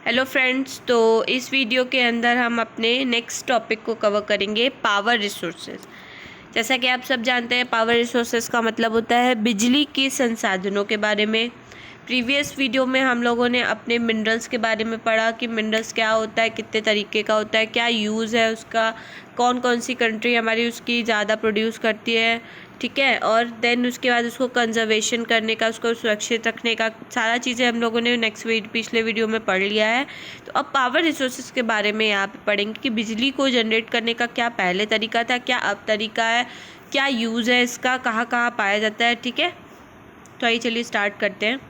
Hello friends, तो इस video के अंदर हम अपने नेक्स्ट टॉपिक को कवर करेंगे पावर रिसोर्सेज। जैसा कि आप सब जानते हैं, पावर रिसोर्सेज का मतलब होता है बिजली के संसाधनों के बारे में। प्रीवियस वीडियो में हम लोगों ने अपने मिनरल्स के बारे में पढ़ा कि मिनरल्स क्या होता है, कितने तरीके का होता है, क्या यूज़ है उसका, कौन कौन सी कंट्री हमारी उसकी ज़्यादा प्रोड्यूस करती है, ठीक है। और देन उसके बाद उसको कंजर्वेशन करने का, उसको सुरक्षित रखने का सारा चीज़ें हम लोगों ने पिछले वीडियो में पढ़ लिया है। तो अब पावर रिसोर्सेज के बारे में यहाँ पे पढ़ेंगे कि बिजली को जनरेट करने का क्या पहले तरीका था, क्या अब तरीका है, क्या यूज़ है इसका, कहाँ कहाँ पाया जाता है, ठीक है। तो आइए चलिए स्टार्ट करते हैं।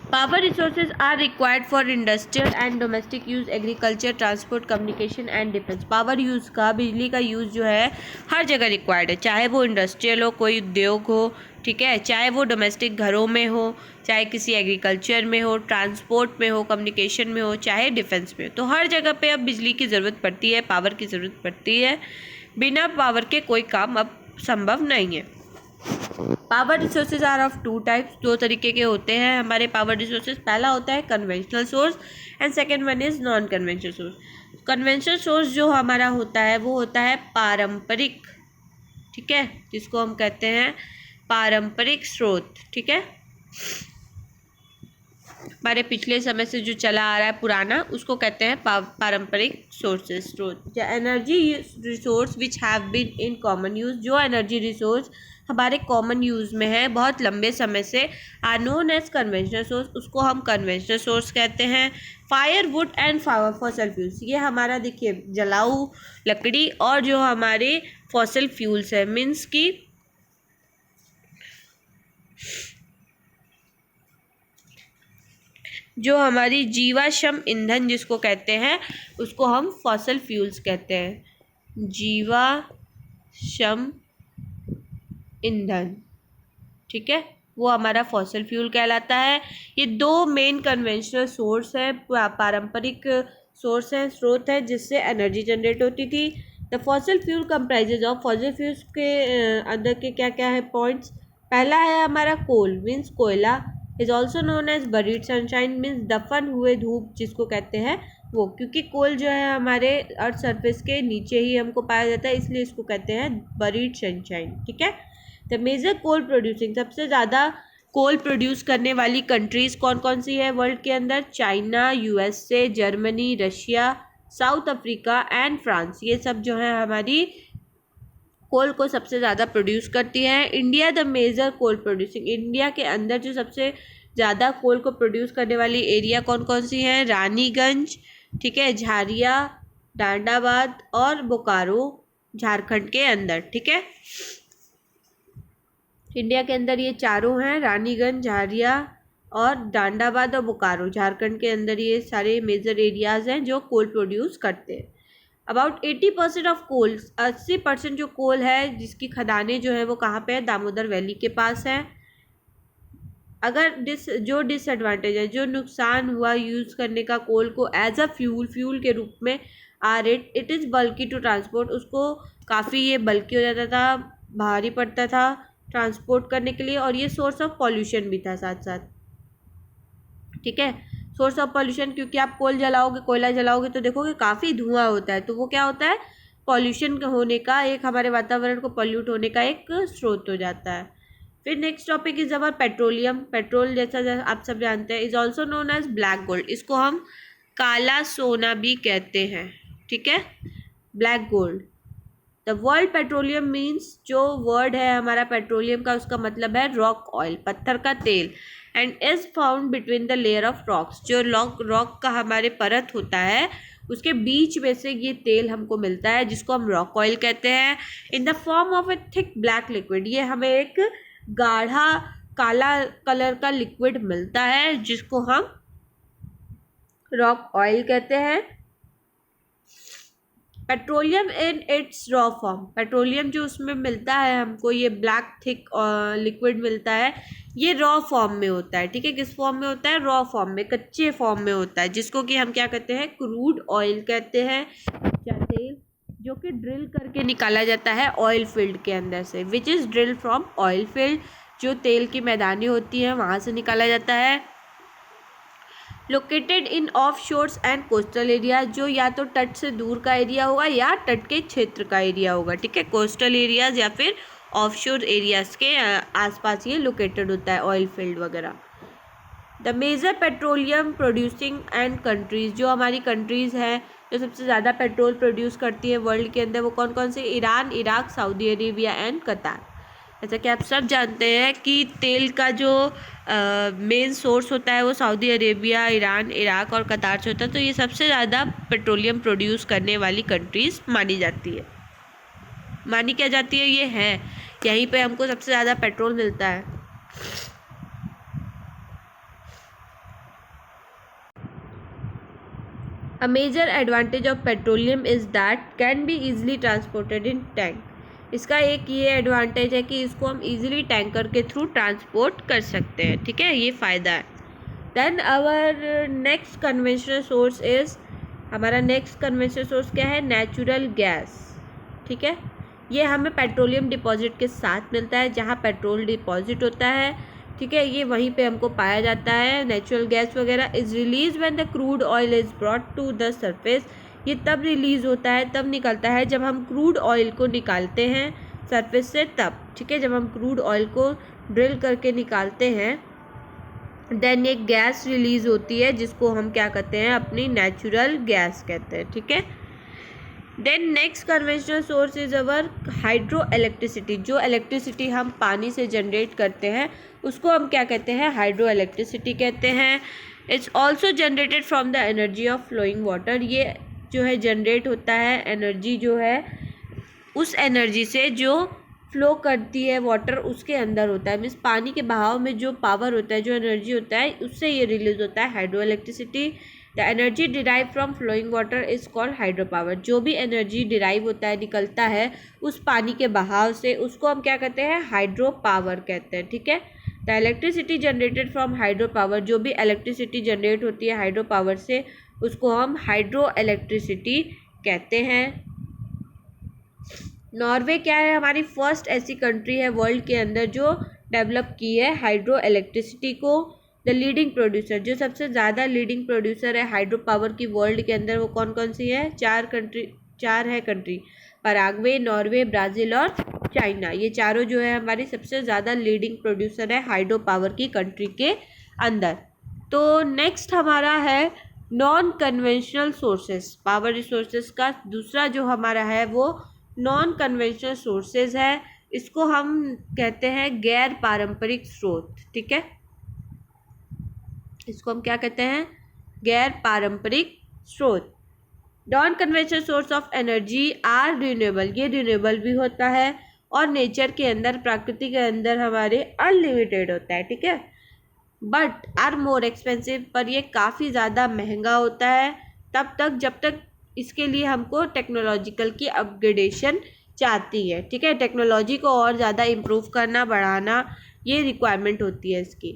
Power resources are required for industrial and domestic use, agriculture, transport, communication and defence. Power use का, बिजली का यूज़ जो है हर जगह रिक्वायर्ड है, चाहे वो इंडस्ट्रियल हो, कोई उद्योग हो, ठीक है, चाहे वो डोमेस्टिक घरों में हो, चाहे किसी एग्रीकल्चर में हो, ट्रांसपोर्ट में हो, कम्युनिकेशन में हो, चाहे डिफेंस में हो। तो हर जगह पे अब बिजली की ज़रूरत पड़ती है, पावर की ज़रूरत पड़ती है। बिना पावर के कोई काम अब संभव नहीं है। Power resources are of two types, दो तरीके के होते हैं हमारे पावर रिसोर्सेज। पहला होता है conventional source and second one is non conventional source. Conventional source जो हमारा होता है वो होता है पारंपरिक, ठीक है, जिसको हम कहते हैं पारंपरिक स्रोत, ठीक है। हमारे पिछले समय से जो चला आ रहा है पुराना, उसको कहते हैं पारंपरिक सोर्सेज, स्रोत। Energy resource which have been in common use, जो एनर्जी रिसोर्स हमारे कॉमन यूज़ में है बहुत लंबे समय से, are known as conventional source, उसको हम कन्वेंशनल सोर्स कहते हैं। Fire, wood and fossil fuels, ये हमारा देखिए जलाऊ लकड़ी और जो हमारे फॉसल फ्यूल्स है, मीन्स की जो हमारी जीवाश्म ईंधन जिसको कहते हैं, उसको हम फॉसल फ्यूल्स कहते हैं, जीवाश्म ईंधन, ठीक है, वो हमारा फॉसल फ्यूल कहलाता है। ये दो मेन कन्वेंशनल सोर्स है, पारंपरिक सोर्स है, स्रोत है जिससे एनर्जी जनरेट होती थी। The fossil fuel comprises of, fossil fuels के अंदर के क्या क्या है पॉइंट्स। पहला है हमारा कोल, मीन्स कोयला, is also known as buried sunshine, means दफन हुए धूप जिसको कहते हैं वो, क्योंकि कोल जो है हमारे अर्थ सरफेस के नीचे ही हमको पाया जाता है, इसलिए इसको कहते हैं बरीड सनशाइन, ठीक है। द मेजर कोल प्रोड्यूसिंग, सबसे ज़्यादा कोल प्रोड्यूस करने वाली कंट्रीज़ कौन कौन सी है वर्ल्ड के अंदर? China, USA, Germany, Russia, south Africa and France, ये सब जो है हमारी कोल को सबसे ज़्यादा प्रोड्यूस करती है। India the major coal producing, India के अंदर जो सबसे ज़्यादा कोल को प्रोड्यूस करने वाली एरिया कौन कौन सी हैं? रानीगंज, ठीक है, झारिया, डांडाबाद और बोकारो, झारखंड के अंदर, ठीक है। इंडिया के अंदर ये चारों हैं, रानीगंज, झारिया और डांडाबाद और बोकारो, झारखंड के अंदर ये सारे मेजर एरियाज़ हैं जो कोल प्रोड्यूस करते हैं। अबाउट 80% ऑफ कोल, 80% जो कोल है जिसकी खदानें जो है वो कहाँ पे है? दामोदर वैली के पास है। अगर जो डिसएडवांटेज है, जो नुकसान हुआ यूज़ करने का कोल को एज अ फ्यूल के रूप में, आर इट इज़ बल्कि टू ट्रांसपोर्ट, उसको काफ़ी ये बल्कि हो जाता था, भारी पड़ता था ट्रांसपोर्ट करने के लिए, और ये सोर्स ऑफ पॉल्यूशन भी था साथ साथ, ठीक है। सोर्स ऑफ पॉल्यूशन, क्योंकि आप कोयला जलाओगे तो देखोगे काफ़ी धुआं होता है, तो वो क्या होता है? पॉल्यूशन होने का एक, हमारे वातावरण को पॉल्यूट होने का एक स्रोत हो जाता है। फिर next topic is our petroleum. Petrol जैसा आप सब जानते हैं is also known as black gold, इसको हम काला सोना भी कहते हैं, ठीक है, black gold. The world petroleum means, जो वर्ड है हमारा पेट्रोलियम का, उसका मतलब है रॉक ऑयल, पत्थर का तेल, and is found between the layer of rocks, जो रॉक का हमारे परत होता है उसके बीच में से ये तेल हमको मिलता है जिसको हम रॉक ऑयल कहते हैं। In the form of A thick black liquid, ये हमें एक गाढ़ा काला कलर का लिक्विड मिलता है जिसको हम रॉक ऑयल कहते हैं। Petroleum in its raw form, petroleum जो उसमें मिलता है हमको, ये ब्लैक थिक लिक्विड मिलता है, ये रॉ फॉर्म में होता है, ठीक है। किस फॉर्म में होता है? रॉ फॉर्म में, कच्चे फॉर्म में होता है, जिसको कि हम क्या कहते हैं? क्रूड ऑयल कहते हैं, कच्चा तेल जो कि ड्रिल करके निकाला जाता है ऑयल फील्ड के अंदर से, which is drill from oil field, जो तेल की मैदानी होती हैं वहाँ से निकाला जाता है। Located in of shores and coastal area, जो या तो तट से दूर का एरिया होगा या तट के क्षेत्र का एरिया होगा, ठीक है, कोस्टल एरियाज या फिर ऑफ शोर एरियाज के आसपास ये लोकेटेड होता है, ऑयल फील्ड वगैरह। The major petroleum producing and countries, जो हमारी कंट्रीज़ हैं जो सबसे ज़्यादा पेट्रोल प्रोड्यूस करती है वर्ल्ड के अंदर, वो कौन कौन से? Iran, Iraq, Saudi Arabia and कतार। जैसा कि आप सब जानते हैं कि तेल का जो मेन सोर्स होता है वो सऊदी अरेबिया, ईरान, इराक और कतार से होता है, तो ये सबसे ज़्यादा पेट्रोलियम प्रोड्यूस करने वाली कंट्रीज़ मानी जाती है। मानी क्या जाती है? ये है, यहीं पे हमको सबसे ज़्यादा पेट्रोल मिलता है। A major advantage of petroleum is that can be easily transported in tank. इसका एक ये एडवांटेज है कि इसको हम इजीली टैंकर के थ्रू ट्रांसपोर्ट कर सकते हैं, ठीक है, ये फ़ायदा है। Then our next conventional source is, हमारा नेक्स्ट कन्वेंशनल सोर्स क्या है? नेचुरल गैस, ठीक है। ये हमें पेट्रोलियम डिपॉजिट के साथ मिलता है, जहाँ पेट्रोल डिपॉजिट होता है, ठीक है, ये वहीं पे हमको पाया जाता है। नेचुरल गैस वगैरह is release when the crude oil is brought to the surface, ये तब रिलीज़ होता है, तब निकलता है जब हम क्रूड ऑयल को निकालते हैं सरफेस से, तब, ठीक है, जब हम क्रूड ऑयल को ड्रिल करके निकालते हैं, देन एक गैस रिलीज़ होती है जिसको हम क्या कहते हैं? अपनी नेचुरल गैस कहते हैं, ठीक है। Then next conventional source is our hydro electricity, जो इलेक्ट्रिसिटी हम पानी से जनरेट करते हैं उसको हम क्या कहते हैं? हाइड्रो इलेक्ट्रिसिटी कहते हैं। It's also generated from the energy of flowing water, ये जो है जनरेट होता है एनर्जी जो है उस एनर्जी से जो फ्लो करती है वाटर उसके अंदर होता है, मीन्स पानी के बहाव में जो पावर होता है, जो एनर्जी होता है, उससे ये रिलीज होता है hydro electricity. The energy derive from flowing water is called hydro power, जो भी एनर्जी डिराइव होता है, निकलता है उस पानी के बहाव से, उसको हम क्या कहते हैं? हाइड्रो पावर कहते हैं, ठीक है। The electricity generated from hydro power, जो भी इलेक्ट्रिसिटी जनरेट होती है हाइड्रो पावर से, उसको हम हाइड्रो इलेक्ट्रिसिटी कहते हैं। नॉर्वे क्या है? हमारी फर्स्ट ऐसी कंट्री है वर्ल्ड के अंदर जो डेवलप की है हाइड्रो इलेक्ट्रिसिटी को। द लीडिंग प्रोड्यूसर, जो सबसे ज़्यादा लीडिंग प्रोड्यूसर है हाइड्रो पावर की वर्ल्ड के अंदर, वो कौन कौन सी है? चार है कंट्री, पराग्वे, नॉर्वे, ब्राज़ील और चाइना। ये चारों जो है हमारी सबसे ज़्यादा लीडिंग प्रोड्यूसर है हाइड्रो पावर की कंट्री के अंदर। तो नेक्स्ट हमारा है non conventional sources, power resources का दूसरा जो हमारा है वो नॉन कन्वेंशनल सोर्सेज है, इसको हम कहते हैं गैर पारंपरिक स्रोत, ठीक है, इसको हम क्या कहते हैं? गैर पारंपरिक स्रोत। Non conventional source of energy are renewable, ये रिन्यूएबल भी होता है और नेचर के अंदर, प्रकृति के अंदर हमारे अनलिमिटेड होता है, ठीक है, बट आर मोर एक्सपेंसिव, पर ये काफ़ी ज़्यादा महंगा होता है तब तक जब तक इसके लिए हमको टेक्नोलॉजिकल की अपग्रेडेशन चाहती है, ठीक है, टेक्नोलॉजी को और ज़्यादा इम्प्रूव करना, बढ़ाना, ये रिक्वायरमेंट होती है इसकी।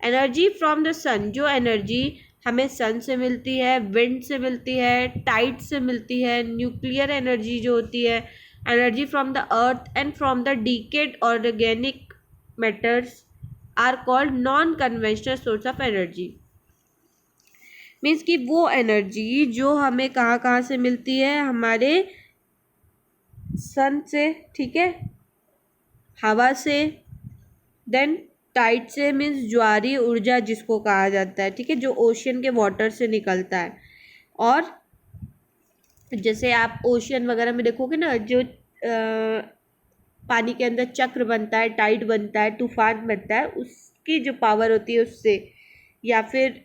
एनर्जी फ्रॉम द सन, जो एनर्जी हमें सन से मिलती है, विंड से मिलती है, टाइड से मिलती है, न्यूक्लियर एनर्जी जो होती है, energy from the earth and from the decayed organic matters are called non conventional source of energy. Means कि वो एनर्जी जो हमें कहाँ कहाँ से मिलती है? हमारे सन से, ठीक है, हवा से, देन टाइड से, मीन्स ज्वारीय ऊर्जा जिसको कहा जाता है, ठीक है, जो ओशियन के वाटर से निकलता है। और जैसे आप ओशियन वगैरह में देखोगे ना, जो पानी के अंदर चक्र बनता है, टाइड बनता है, तूफान बनता है, उसकी जो पावर होती है उससे, या फिर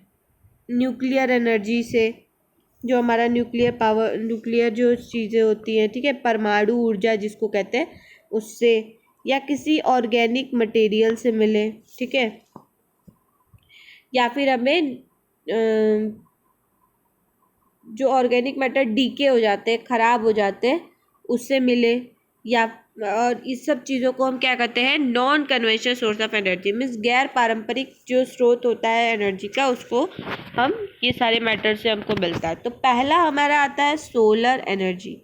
न्यूक्लियर एनर्जी से, जो हमारा न्यूक्लियर पावर, न्यूक्लियर जो चीज़ें होती हैं, ठीक है, परमाणु ऊर्जा जिसको कहते हैं, उससे, या किसी ऑर्गेनिक मटेरियल से मिले, ठीक है, या फिर हमें जो ऑर्गेनिक मैटर डीके हो जाते हैं, ख़राब हो जाते हैं, उससे मिले, या और इस सब चीज़ों को हम क्या कहते हैं? Non conventional source of energy, means गैर पारंपरिक जो स्रोत होता है एनर्जी का, उसको हम ये सारे मैटर से हमको मिलता है। तो पहला हमारा आता है solar energy.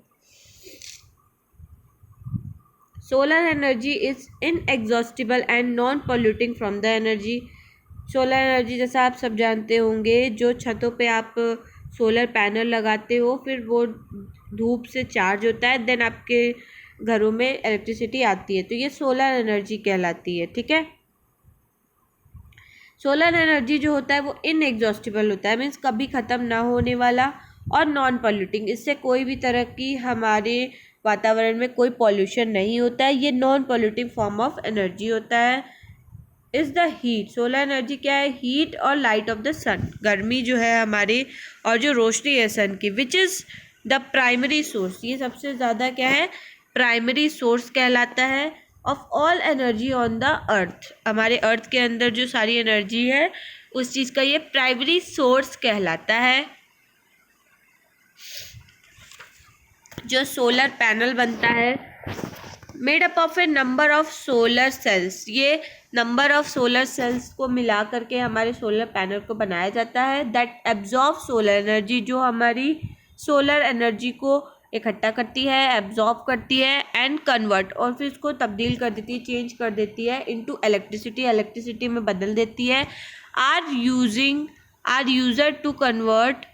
Solar energy is inexhaustible and non polluting from the energy, solar energy जैसा आप सब जानते होंगे, जो छतों पे आप सोलर पैनल लगाते हो, फिर वो धूप से चार्ज होता है, देन आपके घरों में इलेक्ट्रिसिटी आती है, तो ये सोलर एनर्जी कहलाती है। ठीक है, सोलर एनर्जी जो होता है वो इनएग्जॉस्टिबल होता है, मीन्स कभी ख़त्म ना होने वाला, और नॉन पॉल्यूटिंग, इससे कोई भी तरह की हमारे वातावरण में कोई पॉल्यूशन नहीं होता है। ये non polluting form of energy होता है। Is the heat, solar energy क्या है? हीट और लाइट ऑफ द सन, गर्मी जो है हमारी और जो रोशनी है सन की, which is the primary source, ये सबसे ज़्यादा क्या है? प्राइमरी सोर्स कहलाता है of all energy on the earth. हमारे अर्थ के अंदर जो सारी एनर्जी है उस चीज़ का ये प्राइमरी सोर्स कहलाता है। जो सोलर पैनल बनता है, made up of A number of solar cells, ये नंबर ऑफ सोलर सेल्स को मिला करके हमारे सोलर पैनल को बनाया जाता है। दैट एब्जॉर्ब सोलर एनर्जी, जो हमारी सोलर एनर्जी को इकट्ठा करती है, एब्जॉर्ब करती है, एंड कन्वर्ट, और फिर इसको तब्दील कर देती है, चेंज कर देती है इनटू इलेक्ट्रिसिटी, इलेक्ट्रिसिटी में बदल देती है। Are used to convert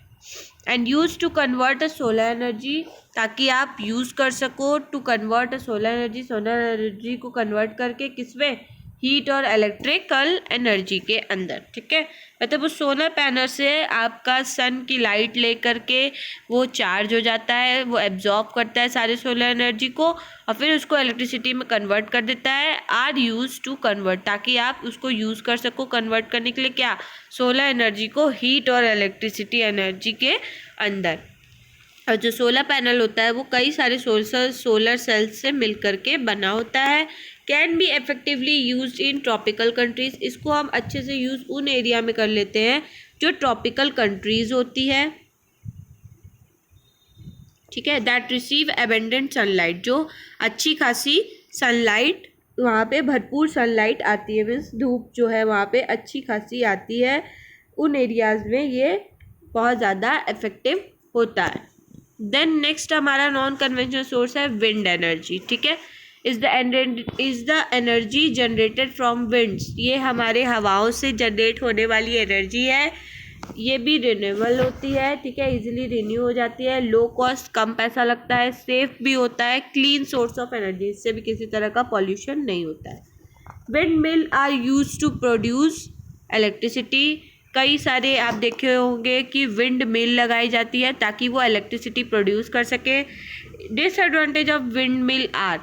and use to convert a solar energy, ताकि आप यूज़ कर सको to convert a solar energy को कन्वर्ट करके किसमें? हीट और इलेक्ट्रिकल एनर्जी के अंदर। ठीक है, मतलब उस सोलर पैनल से आपका सन की लाइट ले करके वो चार्ज हो जाता है, वो एब्जॉर्ब करता है सारे सोलर एनर्जी को और फिर उसको इलेक्ट्रिसिटी में कन्वर्ट कर देता है। आर यूज टू कन्वर्ट, ताकि आप उसको यूज़ कर सको कन्वर्ट करने के लिए क्या? सोलर एनर्जी को हीट और इलेक्ट्रिसिटी एनर्जी के अंदर। और जो सोलर पैनल होता है वो कई सारे सोलर सेल्स से मिलकर के बना होता है। Can B effectively use in tropical countries, इसको हम अच्छे से यूज़ उन एरिया में कर लेते हैं जो ट्रॉपिकल कंट्रीज होती है। ठीक है, दैट रिसीव एबेंडेंट सनलाइट, जो अच्छी खासी सनलाइट, वहाँ पे भरपूर सनलाइट आती है, मीन्स धूप जो है वहाँ पे अच्छी खासी आती है, उन एरियाज़ में ये बहुत ज़्यादा इफेक्टिव होता है। देन नेक्स्ट हमारा नॉन कन्वेंशनल सोर्स है विंड एनर्जी। ठीक है, is the energy generated from winds, ये हमारे हवाओं से जनरेट होने वाली एनर्जी है। ये भी रिन्यूएबल होती है। ठीक है, इजीली रिन्यू हो जाती है, लो कॉस्ट, कम पैसा लगता है, सेफ भी होता है, क्लीन सोर्स ऑफ एनर्जी, इससे भी किसी तरह का पॉल्यूशन नहीं होता है। Wind mill are use to produce electricity, कई सारे आप देखे होंगे कि विंड मिल लगाई जाती है ताकि वो इलेक्ट्रिसिटी प्रोड्यूस कर सके। Disadvantage of wind mill are,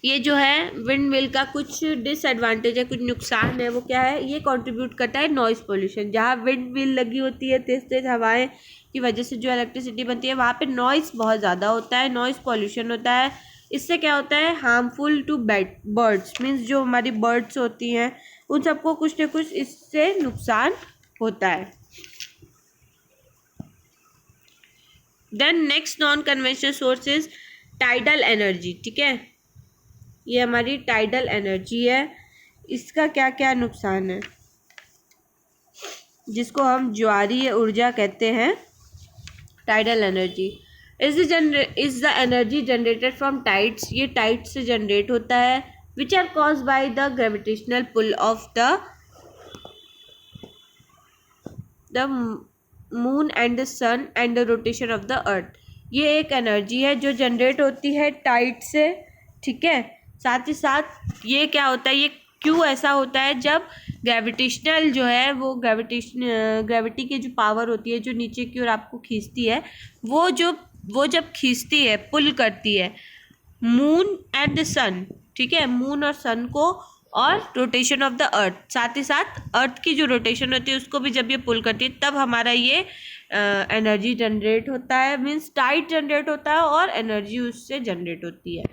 ये जो है विंड मिल का कुछ डिसएडवांटेज है, कुछ नुकसान है, वो क्या है? ये कंट्रीब्यूट करता है नॉइज़ पोल्यूशन, जहाँ विंड मिल लगी होती है, तेज़ तेज़ हवाएं की वजह से जो इलेक्ट्रिसिटी बनती है वहाँ पे नॉइज़ बहुत ज़्यादा होता है, नॉइज़ पोल्यूशन होता है। इससे क्या होता है? हार्मफुल टू बर्ड्स, मीन्स जो हमारी बर्ड्स होती हैं उन सबको कुछ न कुछ इससे नुकसान होता है। Then next non conventional source is tidal energy. ठीक है, ये हमारी टाइडल एनर्जी है, इसका क्या क्या नुकसान है, जिसको हम ज्वारीय ऊर्जा कहते हैं। Tidal energy is the energy generated from tides, ये टाइड्स से जनरेट होता है, which are cause by the gravitational pull of the moon and the sun and the rotation of the earth. ये एक एनर्जी है जो जनरेट होती है टाइड से। ठीक है, साथ ही साथ ये क्या होता है, ये क्यों ऐसा होता है? जब ग्रेविटेशनल जो है वो ग्रेविटी की जो पावर होती है जो नीचे की ओर आपको खींचती है, वो जब खींचती है, पुल करती है मून एंड द सन, ठीक है, मून और सन को, और रोटेशन ऑफ द अर्थ, साथ ही साथ अर्थ की जो रोटेशन होती है उसको भी जब ये पुल करती है तब हमारा ये एनर्जी जनरेट होता है, मीन्स टाइड जनरेट होता है और एनर्जी उससे जनरेट होती है।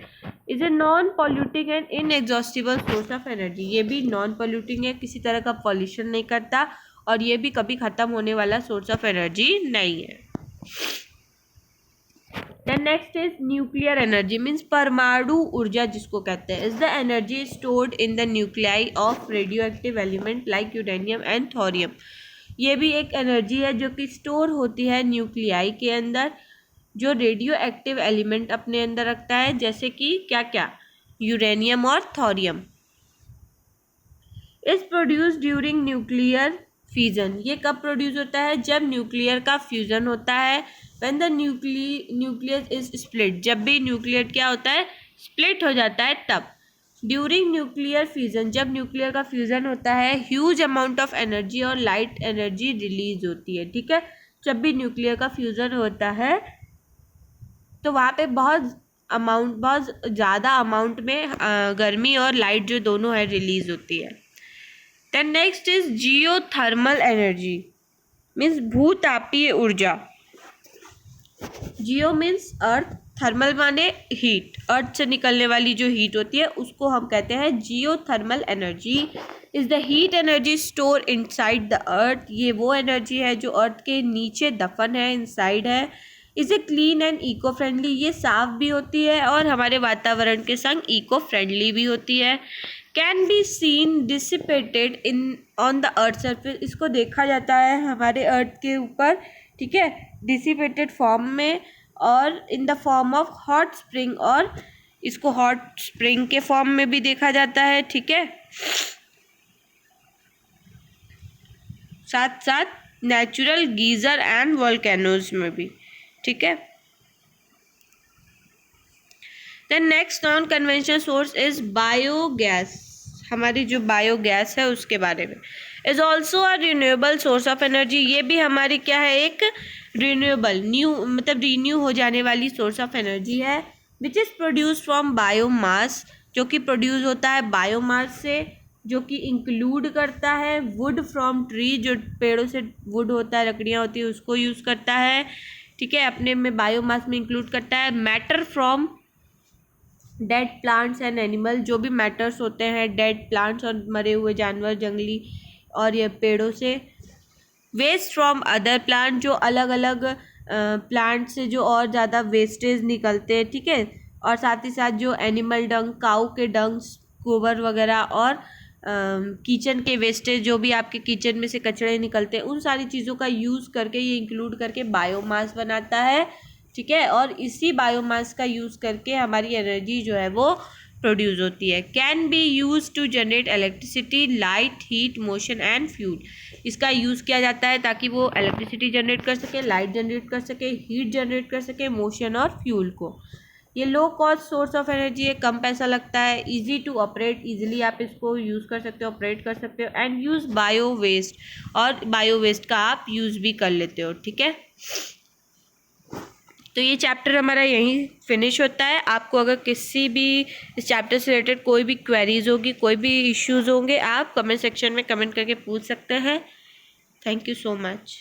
Is a non polluting and inexhaustible source of energy, ये भी नॉन पॉल्यूटिंग है, किसी तरह का पॉल्यूशन नहीं करता और ये भी कभी ख़त्म होने वाला सोर्स ऑफ एनर्जी नहीं है। Then next is nuclear energy, means परमाणु ऊर्जा जिसको कहते हैं। Is the energy stored in the nuclei of radioactive element like uranium and thorium, ये भी एक एनर्जी है जो कि स्टोर होती है न्यूक्लियाई के अंदर, जो रेडियो एक्टिव एलिमेंट अपने अंदर रखता है, जैसे कि क्या क्या, यूरेनियम और thorium. Is produce during nuclear fusion. ये कब प्रोड्यूस होता है? जब न्यूक्लियर का फ्यूजन होता है। When the nucleus is split, जब भी न्यूक्लियर क्या होता है? स्प्लिट हो जाता है तब। ड्यूरिंग न्यूक्लियर फ्यूजन, जब न्यूक्लियर का फ्यूजन होता है, ह्यूज अमाउंट ऑफ एनर्जी और लाइट एनर्जी रिलीज होती है। ठीक है, जब भी न्यूक्लियर का फ्यूजन होता है तो वहाँ पे बहुत ज़्यादा अमाउंट में गर्मी और लाइट जो दोनों है रिलीज होती है। Then next is geothermal energy, means भूतापीय ऊर्जा। जियो मीन्स अर्थ, थर्मल माने हीट, अर्थ से निकलने वाली जो हीट होती है उसको हम कहते हैं geothermal energy. Is the heat energy store inside the earth, ये वो एनर्जी है जो अर्थ के नीचे दफन है, इनसाइड है। Is a clean and eco friendly, ये साफ भी होती है और हमारे वातावरण के संग इको फ्रेंडली भी होती है। Can be seen dissipated in on the earth surface, इसको देखा जाता है हमारे अर्थ के ऊपर। ठीक है, डिसिपेटेड फॉर्म में और in the form of hot spring, और इसको हॉट स्प्रिंग के फॉर्म में भी देखा जाता है। ठीक है, साथ साथ नेचुरल गीजर एंड वोल्केनोज में भी। ठीक है, then next non conventional source is biogas. हमारी जो बायोगैस है उसके बारे में। Is also a renewable source of energy, ये भी हमारी क्या है? एक रिन्यूएबल, मतलब रिन्यू हो जाने वाली सोर्स ऑफ एनर्जी है। Which is produce from biomass, जो कि प्रोड्यूस होता है बायोमास से, जो कि इंक्लूड करता है वुड फ्रॉम ट्री, जो पेड़ों से वुड होता है, लकड़ियाँ होती है, उसको यूज़ करता है। ठीक है, अपने में बायोमास में इंक्लूड करता है। Matter from dead plants and animal, जो भी मैटर्स होते हैं डेड प्लांट्स और मरे हुए जानवर, जंगली और ये पेड़ों से। वेस्ट फ्रॉम अदर प्लांट, जो अलग अलग प्लांट से जो और ज़्यादा वेस्टेज निकलते हैं। ठीक है, और साथ ही साथ जो एनिमल डंग, काऊ के डंग, गोबर वगैरह, और किचन के वेस्टेज, जो भी आपके किचन में से कचरे निकलते हैं, उन सारी चीज़ों का यूज़ करके, ये इंक्लूड करके बायोमास बनाता है। ठीक है, और इसी बायोमास का यूज़ करके हमारी एनर्जी जो है वो प्रोड्यूस होती है। Can be use to generate electricity, light, heat, motion and fuel, इसका यूज़ किया जाता है ताकि वो इलेक्ट्रिसिटी जनरेट कर सके, लाइट जनरेट कर सके, हीट जनरेट कर सके, मोशन और फ्यूल को। ये low cost source of energy है, कम पैसा लगता है, इजी टू ऑपरेट, इजीली आप इसको यूज़ कर सकते हो, ऑपरेट कर सकते हो। एंड यूज़ बायो वेस्ट, और बायो वेस्ट का आप यूज़ भी कर लेते हो। ठीक है, तो ये चैप्टर हमारा यहीं फिनिश होता है। आपको अगर किसी भी इस चैप्टर से रिलेटेड कोई भी क्वेरीज होगी, कोई भी इश्यूज़ होंगे, आप कमेंट सेक्शन में कमेंट करके पूछ सकते हैं। Thank you so much.